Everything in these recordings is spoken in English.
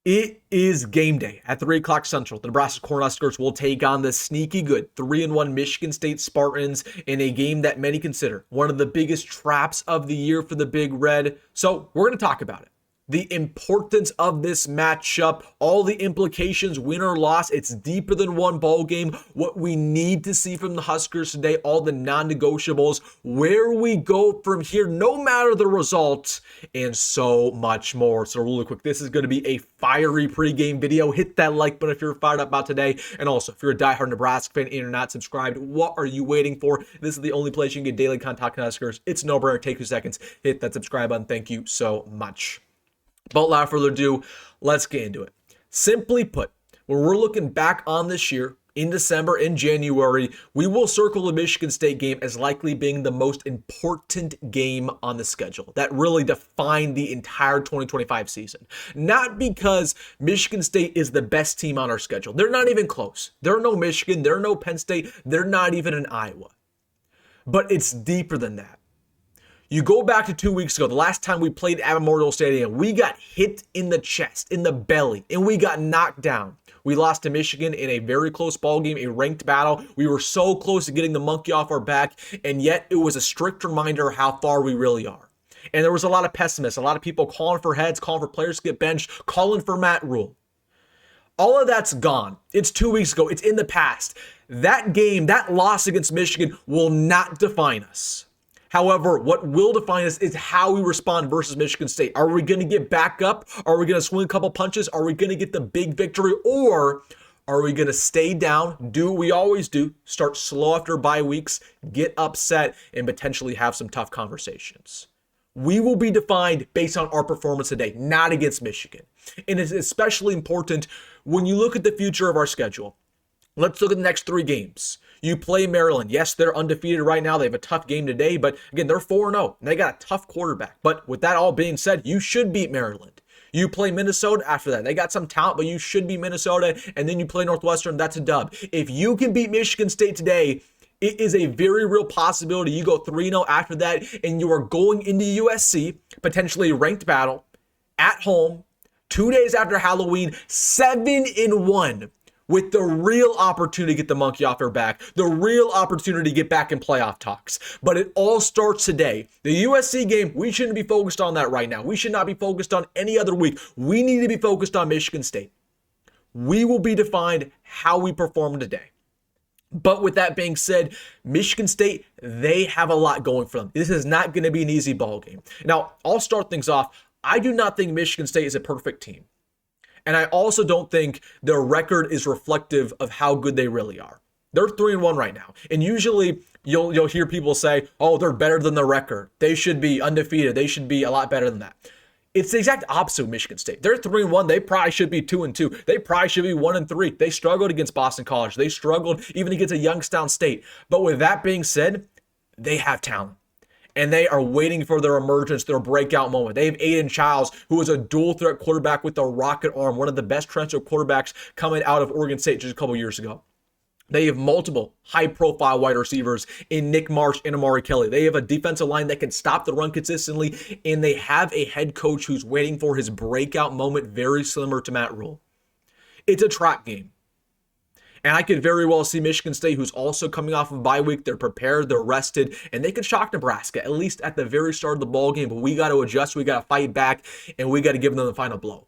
It is game day at 3 o'clock Central. The Nebraska Cornhuskers will take on the sneaky good 3-1 Michigan State Spartans in a game that many consider one of the biggest traps of the year for the Big Red. So we're going to talk about it. The importance of this matchup, all the implications, win or loss. It's deeper than one ball game. What we need to see from the Huskers today, all the non-negotiables, where we go from here, no matter the result, and so much more. So really quick, this is going to be a fiery pregame video. Hit that like button if you're fired up about today. And also, if you're a diehard Nebraska fan and you're not subscribed, what are you waiting for? This is the only place you can get daily content on Huskers. It's no brainer. Take 2 seconds. Hit that subscribe button. Thank you so much. But without further ado, let's get into it. Simply put, when we're looking back on this year, in December and January, we will circle the Michigan State game as likely being the most important game on the schedule. That really defined the entire 2025 season. Not because Michigan State is the best team on our schedule. They're not even close. They're no Michigan. They're no Penn State. They're not even in Iowa. But it's deeper than that. You go back to 2 weeks ago, the last time we played at Memorial Stadium, we got hit in the chest, in the belly, and we got knocked down. We lost to Michigan in a very close ball game, a ranked battle. We were so close to getting the monkey off our back, and yet it was a strict reminder how far we really are. And there was a lot of pessimists, a lot of people calling for heads, calling for players to get benched, calling for Matt Rule. All of that's gone. It's 2 weeks ago. It's in the past. That game, that loss against Michigan will not define us. However, what will define us is how we respond versus Michigan State. Are we going to get back up? Are we going to swing a couple punches? Are we going to get the big victory? Or are we going to stay down, do what we always do, start slow after bye weeks, get upset, and potentially have some tough conversations? We will be defined based on our performance today, not against Michigan. And it's especially important when you look at the future of our schedule. Let's look at the next 3 games. You play Maryland. Yes, they're undefeated right now. They have a tough game today, but again, they're 4-0. And they got a tough quarterback. But with that all being said, you should beat Maryland. You play Minnesota after that. They got some talent, but you should beat Minnesota. And then you play Northwestern. That's a dub. If you can beat Michigan State today, it is a very real possibility you go 3-0 after that, and you are going into USC, potentially a ranked battle, at home, 2 days after Halloween, 7-1. With the real opportunity to get the monkey off your back, the real opportunity to get back in playoff talks. But it all starts today. The USC game, we shouldn't be focused on that right now. We should not be focused on any other week. We need to be focused on Michigan State. We will be defined how we perform today. But with that being said, Michigan State, they have a lot going for them. This is not going to be an easy ball game. Now, I'll start things off. I do not think Michigan State is a perfect team. And I also don't think their record is reflective of how good they really are. They're 3-1 right now. And usually you'll hear people say, oh, they're better than the record. They should be undefeated. They should be a lot better than that. It's the exact opposite of Michigan State. They're 3-1. They probably should be 2-2. They probably should be 1-3. They struggled against Boston College. They struggled even against a Youngstown State. But with that being said, they have talent. And they are waiting for their emergence, their breakout moment. They have Aiden Childs, who is a dual threat quarterback with a rocket arm, one of the best transfer quarterbacks coming out of Oregon State just a couple years ago. They have multiple high-profile wide receivers in Nick Marsh and Amari Kelly. They have a defensive line that can stop the run consistently, and they have a head coach who's waiting for his breakout moment, very similar to Matt Rule. It's a trap game. And I could very well see Michigan State, who's also coming off of bye week. They're prepared, they're rested, and they could shock Nebraska, at least at the very start of the ball game. But we got to adjust, we got to fight back, and we got to give them the final blow.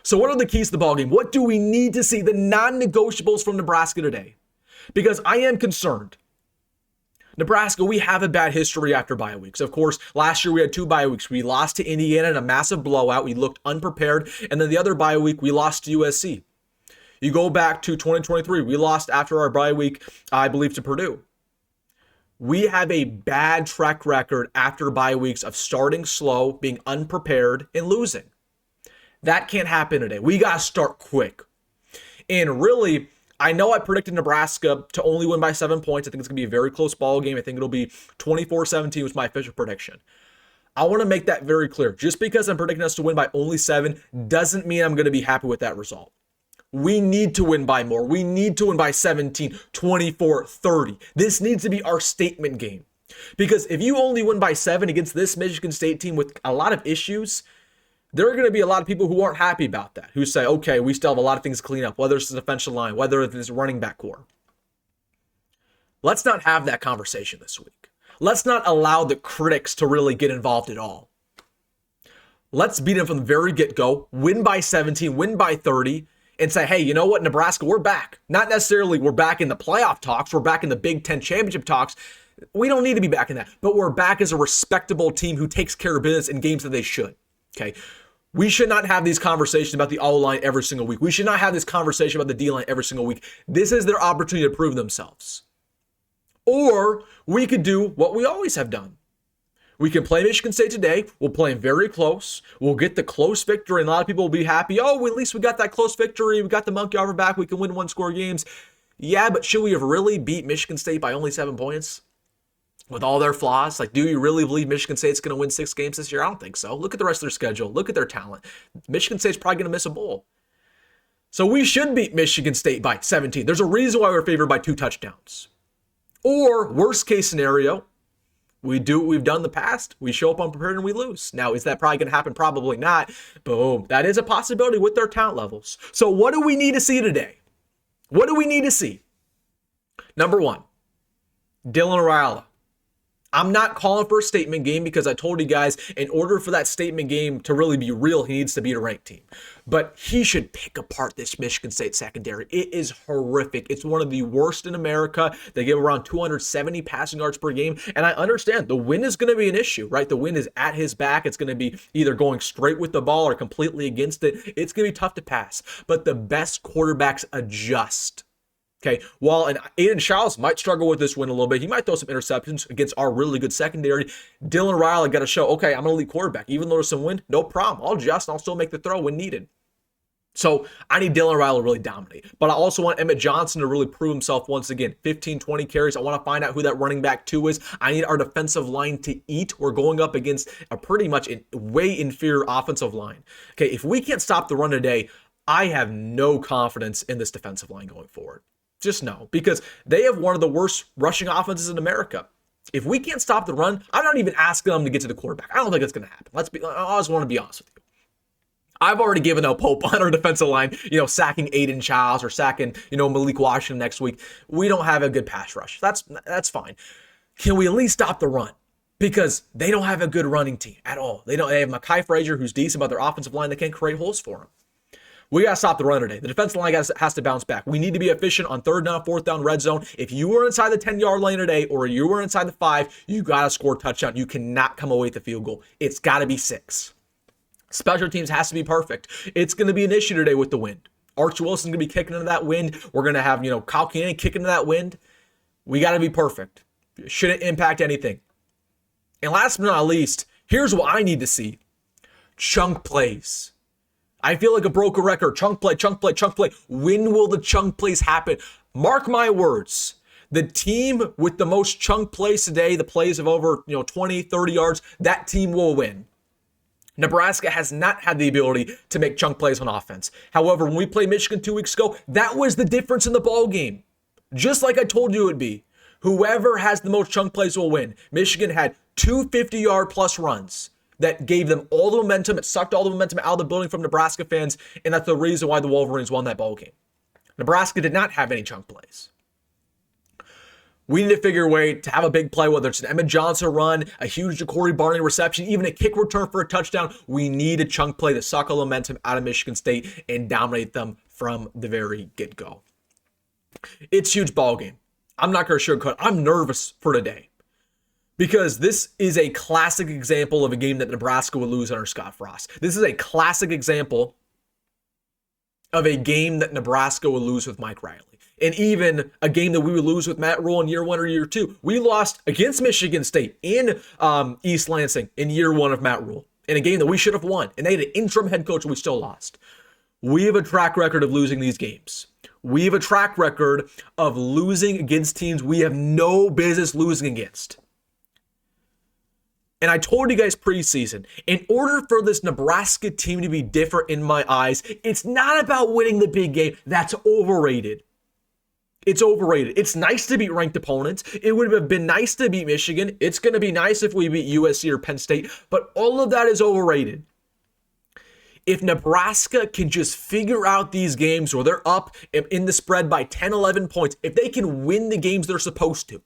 So what are the keys to the ball game? What do we need to see? The non-negotiables from Nebraska today. Because I am concerned. Nebraska, we have a bad history after bye weeks. Of course, last year we had 2 bye weeks. We lost to Indiana in a massive blowout. We looked unprepared. And then the other bye week, we lost to USC. You go back to 2023, we lost after our bye week, I believe, to Purdue. We have a bad track record after bye weeks of starting slow, being unprepared, and losing. That can't happen today. We got to start quick. And really, I know I predicted Nebraska to only win by 7 points. I think it's going to be a very close ball game. I think it'll be 24-17 was my official prediction. I want to make that very clear. Just because I'm predicting us to win by only 7 doesn't mean I'm going to be happy with that result. We need to win by more. We need to win by 17, 24, 30. This needs to be our statement game. Because if you only win by 7 against this Michigan State team with a lot of issues, there are going to be a lot of people who aren't happy about that, who say, okay, we still have a lot of things to clean up, whether it's the defensive line, whether it's running back core. Let's not have that conversation this week. Let's not allow the critics to really get involved at all. Let's beat them from the very get-go, win by 17, win by 30, and say, hey, you know what, Nebraska, we're back. Not necessarily we're back in the playoff talks, we're back in the Big Ten championship talks. We don't need to be back in that, but we're back as a respectable team who takes care of business in games that they should. Okay. We should not have these conversations about the O-line every single week. We should not have this conversation about the D-line every single week. This is their opportunity to prove themselves. Or we could do what we always have done. We can play Michigan State today. We'll play them very close. We'll get the close victory, and a lot of people will be happy. Oh, at least we got that close victory. We got the monkey off our back. We can win one-score games. Yeah, but should we have really beat Michigan State by only 7 points? With all their flaws? Like, do you really believe Michigan State's going to win 6 games this year? I don't think so. Look at the rest of their schedule. Look at their talent. Michigan State's probably going to miss a bowl. So we should beat Michigan State by 17. There's a reason why we're favored by 2 touchdowns. Or, worst case scenario, we do what we've done in the past. We show up unprepared and we lose. Now, is that probably going to happen? Probably not. Boom. That is a possibility with their talent levels. So what do we need to see today? What do we need to see? Number 1, Dylan Raiola. I'm not calling for a statement game because I told you guys, in order for that statement game to really be real, he needs to beat a ranked team. But he should pick apart this Michigan State secondary. It is horrific. It's one of the worst in America. They give around 270 passing yards per game. And I understand the wind is going to be an issue, right? The wind is at his back. It's going to be either going straight with the ball or completely against it. It's going to be tough to pass. But the best quarterbacks adjust. Okay, while Aiden Charles might struggle with this win a little bit, he might throw some interceptions against our really good secondary. Dylan Raiola got to show, okay, I'm an elite quarterback. Even though there's some wind, no problem. I'll adjust and I'll still make the throw when needed. So I need Dylan Raiola to really dominate. But I also want Emmett Johnson to really prove himself once again. 15, 20 carries. I want to find out who that running back 2 is. I need our defensive line to eat. We're going up against a pretty much way inferior offensive line. Okay, if we can't stop the run today, I have no confidence in this defensive line going forward. Just no, because they have one of the worst rushing offenses in America. If we can't stop the run, I'm not even asking them to get to the quarterback. I don't think it's going to happen. I just want to be honest with you. I've already given up hope on our defensive line, sacking Aiden Childs or sacking, Malik Washington next week. We don't have a good pass rush. That's fine. Can we at least stop the run? Because they don't have a good running team at all. They have Mekhi Frazier, who's decent, but their offensive line, they can't create holes for him. We got to stop the run today. The defensive line has to bounce back. We need to be efficient on 3rd down, 4th down, red zone. If you were inside the 10-yard line today or you were inside the 5, you got to score a touchdown. You cannot come away with the field goal. It's got to be 6. Special teams has to be perfect. It's going to be an issue today with the wind. Archie Wilson's going to be kicking into that wind. We're going to have, Kyle Cannon kicking into that wind. We got to be perfect. Shouldn't impact anything. And last but not least, here's what I need to see. Chunk plays. I feel like a broken record. Chunk play, chunk play, chunk play. When will the chunk plays happen? Mark my words. The team with the most chunk plays today, the plays of over 20, 30 yards, that team will win. Nebraska has not had the ability to make chunk plays on offense. However, when we played Michigan 2 weeks ago, that was the difference in the ball game. Just like I told you it would be. Whoever has the most chunk plays will win. Michigan had 2 50-yard plus runs that gave them all the momentum. It sucked all the momentum out of the building from Nebraska fans, and that's the reason why the Wolverines won that ball game. Nebraska did not have any chunk plays. We need to figure a way to have a big play, whether it's an Emmett Johnson run, a huge Jacory Barney reception, even a kick return for a touchdown. We need a chunk play to suck all the momentum out of Michigan State and dominate them from the very get-go. It's a huge ball game. I'm not going to sugarcoat. I'm nervous for today. Because this is a classic example of a game that Nebraska would lose under Scott Frost. This is a classic example of a game that Nebraska would lose with Mike Riley. And even a game that we would lose with Matt Rhule in year 1 or year 2. We lost against Michigan State in East Lansing in year 1 of Matt Rhule. In a game that we should have won. And they had an interim head coach and we still lost. We have a track record of losing these games. We have a track record of losing against teams we have no business losing against. And I told you guys preseason, in order for this Nebraska team to be different in my eyes, it's not about winning the big game. That's overrated. It's overrated. It's nice to beat ranked opponents. It would have been nice to beat Michigan. It's going to be nice if we beat USC or Penn State, but all of that is overrated. If Nebraska can just figure out these games where they're up in the spread by 10, 11 points, if they can win the games they're supposed to,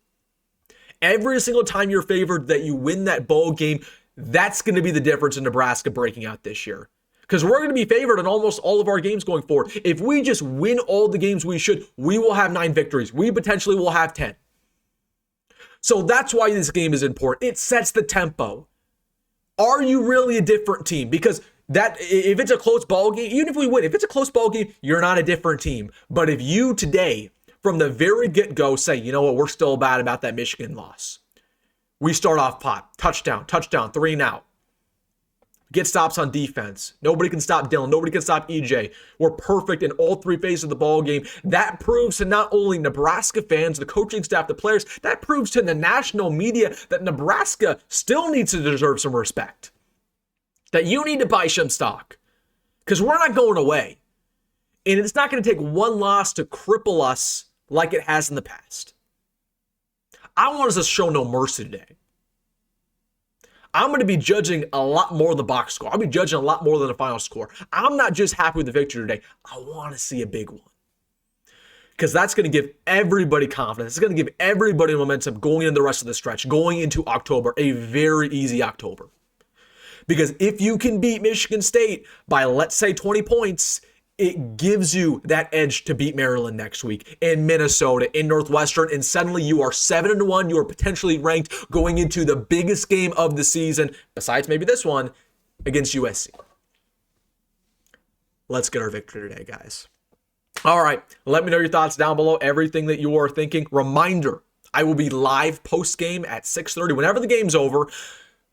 every single time you're favored that you win that bowl game, that's going to be the difference in Nebraska breaking out this year. Because we're going to be favored in almost all of our games going forward. If we just win all the games we should, we will have 9 victories. We potentially will have 10. So that's why this game is important. It sets the tempo. Are you really a different team? Because that if it's a close ball game, even if we win, if it's a close ball game, you're not a different team. But if you today, from the very get-go, say, you know what, we're still bad about that Michigan loss. We start off pot, touchdown, 3 and out. Get stops on defense. Nobody can stop Dylan. Nobody can stop EJ. We're perfect in all 3 phases of the ball game. That proves to not only Nebraska fans, the coaching staff, the players, that proves to the national media that Nebraska still needs to deserve some respect. That you need to buy some stock. Because we're not going away. And it's not going to take one loss to cripple us like it has in the past. I want us to show no mercy today. I'm going to be judging a lot more than the box score. I'll be judging a lot more than the final score. I'm not just happy with the victory today. I want to see a big one. Because that's going to give everybody confidence. It's going to give everybody momentum going into the rest of the stretch, going into October, a very easy October. Because if you can beat Michigan State by, let's say, 20 points, it gives you that edge to beat Maryland next week, in Minnesota, in Northwestern, and suddenly you are 7-1. You are potentially ranked going into the biggest game of the season, besides maybe this one, against USC. Let's get our victory today, guys. All right, let me know your thoughts down below, everything that you are thinking. Reminder, I will be live post-game at 6:30, whenever the game's over.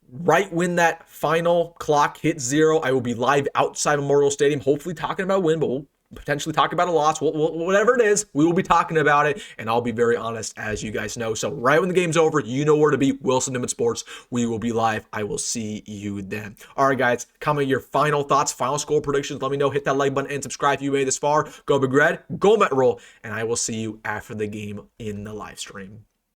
Right when that final clock hits 0, I will be live outside Memorial Stadium, hopefully talking about a win, but we'll potentially talk about a loss. Whatever it is, we will be talking about it, and I'll be very honest, as you guys know. So right when the game's over, you know where to be. WilsonDittman Sports. We will be live. I will see you then. All right, guys, comment your final thoughts, final score predictions. Let me know. Hit that like button and subscribe if you made it this far. Go Big Red. Go Met Roll. And I will see you after the game in the live stream.